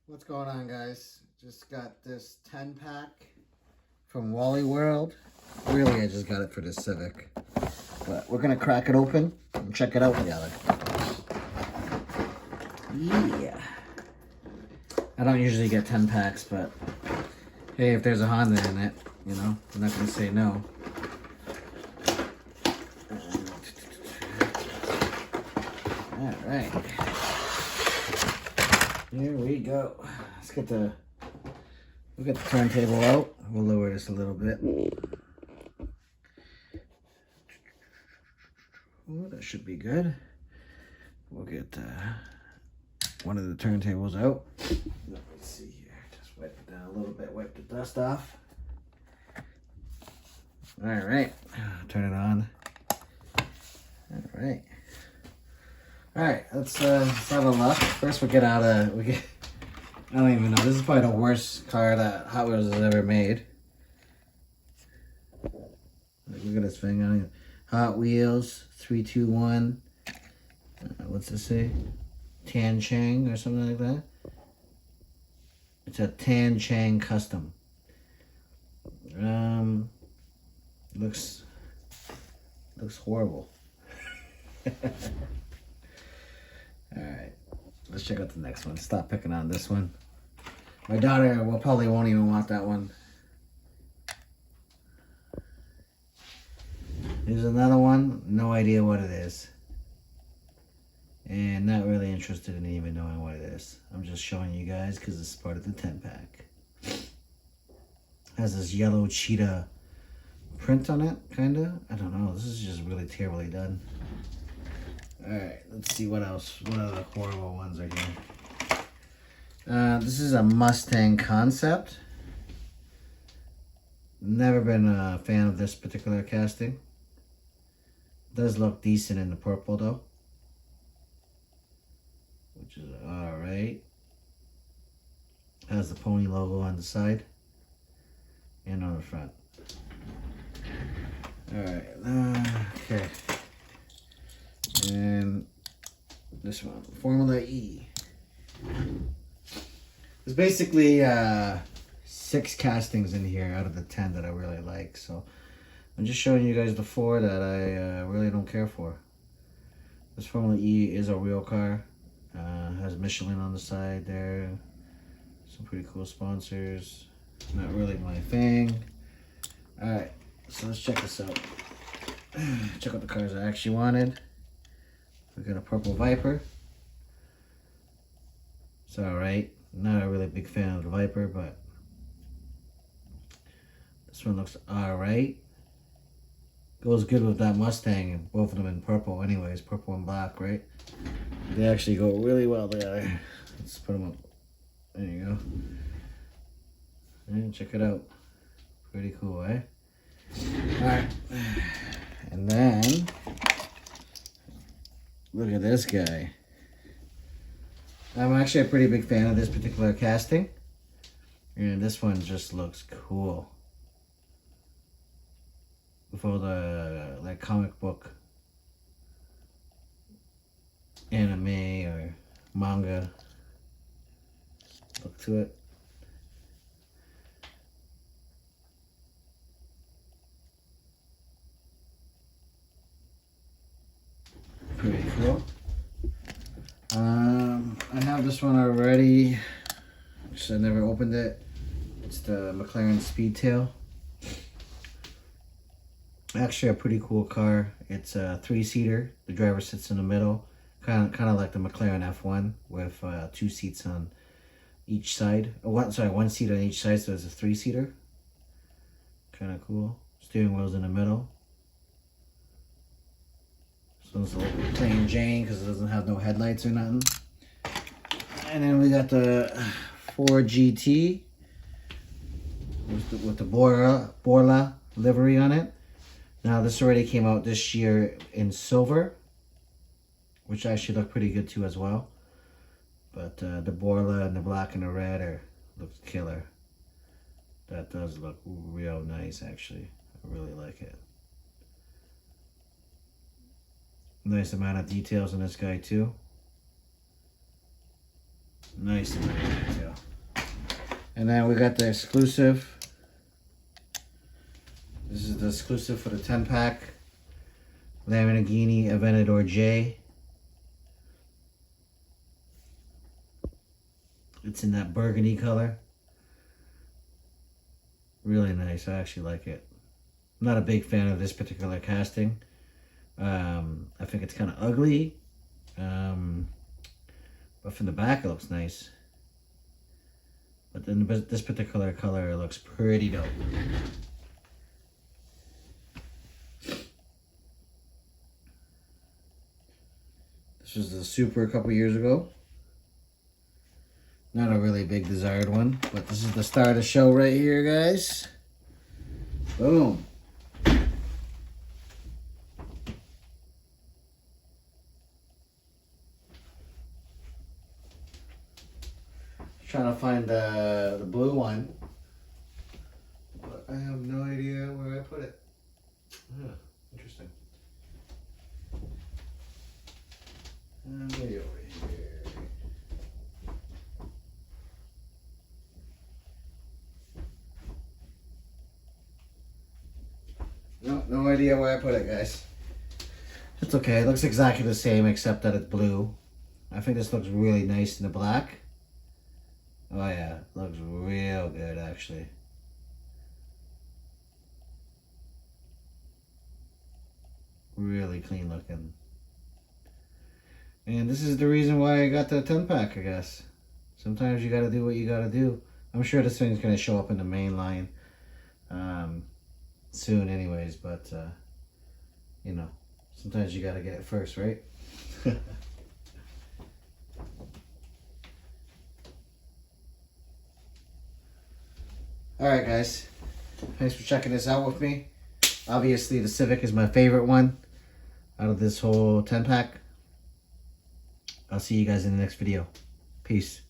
What's going on, guys? Just got this 10-pack from Wally World. Really, I just got it for the Civic. But we're going to crack it open and check it out together. Yeah. I don't usually get 10 packs, but hey, if there's a Honda in it, you know, I'm not going to say no. Alright. Here we go. We'll get the turntable out. We'll lower this a little bit. Oh, that should be good. We'll get one of the turntables out. Let me see here. Just wipe it down a little bit. Wipe the dust off. All right. Turn it on. All right. All right. Let's have a look. First, I don't even know. This is probably the worst car that Hot Wheels has ever made. Look at this thing on it. Hot Wheels 321. What's this say? Tan Chang or something like that. It's a Tan Chang custom. Looks horrible. All right, let's check out the next one. Stop picking on this one. My daughter probably won't even want that one. Here's another one. No idea what it is. And not really interested in even knowing what it is. I'm just showing you guys because it's part of the 10-pack. Has this yellow cheetah print on it, kinda. I don't know. This is just really terribly done. Alright, let's see what else. What other horrible ones are here. This is a Mustang Concept. Never been a fan of this particular casting. Does look decent in the purple though. Which is alright. Has the pony logo on the side. And on the front. Alright, okay. And this one, Formula E. There's basically 6 castings in here out of the 10 that I really like. So I'm just showing you guys the 4 that I really don't care for. This Formula E is a real car. Has Michelin on the side there. Some pretty cool sponsors. Not really my thing. Alright, so let's check this out. Check out the cars I actually wanted. We got a purple Viper. It's alright. Not a really big fan of the Viper, but this one looks alright. Goes good with that Mustang, and both of them in purple anyways. Purple and black, right? They actually go really well together. Let's put them up. There you go. And check it out. Pretty cool, eh? Alright. And then look at this guy. I'm actually a pretty big fan of this particular casting. And this one just looks cool. With all the like comic book anime or manga look to it. Pretty cool. I have this one already. Just I never opened it. It's the Mclaren Speedtail. Actually a pretty cool car. It's a 3-seater. The driver sits in the middle. Kind of like the McLaren F1 with 2 seats on each side. One seat on each side, so it's a 3-seater. Kind of cool. Steering wheel's in the middle. So it's a little plain Jane because it doesn't have no headlights or nothing. And then we got the 4GT with the Borla livery on it. Now this already came out this year in silver, which actually look pretty good too as well. But the Borla and the black and the red looks killer. That does look real nice actually. I really like it. Nice amount of details on this guy too. Nice amount of detail. And then we got the exclusive. This is the exclusive for the 10-pack. Lamborghini Aventador J. It's in that burgundy color. Really nice. I actually like it. I'm not a big fan of this particular casting. I think it's kind of ugly. But from the back it looks nice. But then this particular color looks pretty dope. This was the Super a couple years ago. Not a really big desired one, but this is the star of the show right here, guys. Boom. Trying to find the blue one, but I have no idea where I put it. Interesting. Maybe over here. No idea where I put it, guys. It's okay. It looks exactly the same except that it's blue. I think this looks really nice in the black. Oh yeah, looks real good actually. Really clean looking. And this is the reason why I got the 10-pack, I guess. Sometimes you gotta do what you gotta do. I'm sure this thing's gonna show up in the main line soon anyways, but you know, sometimes you gotta get it first, right? Alright guys, thanks for checking this out with me. Obviously the Civic is my favorite one out of this whole 10-pack. I'll see you guys in the next video. Peace.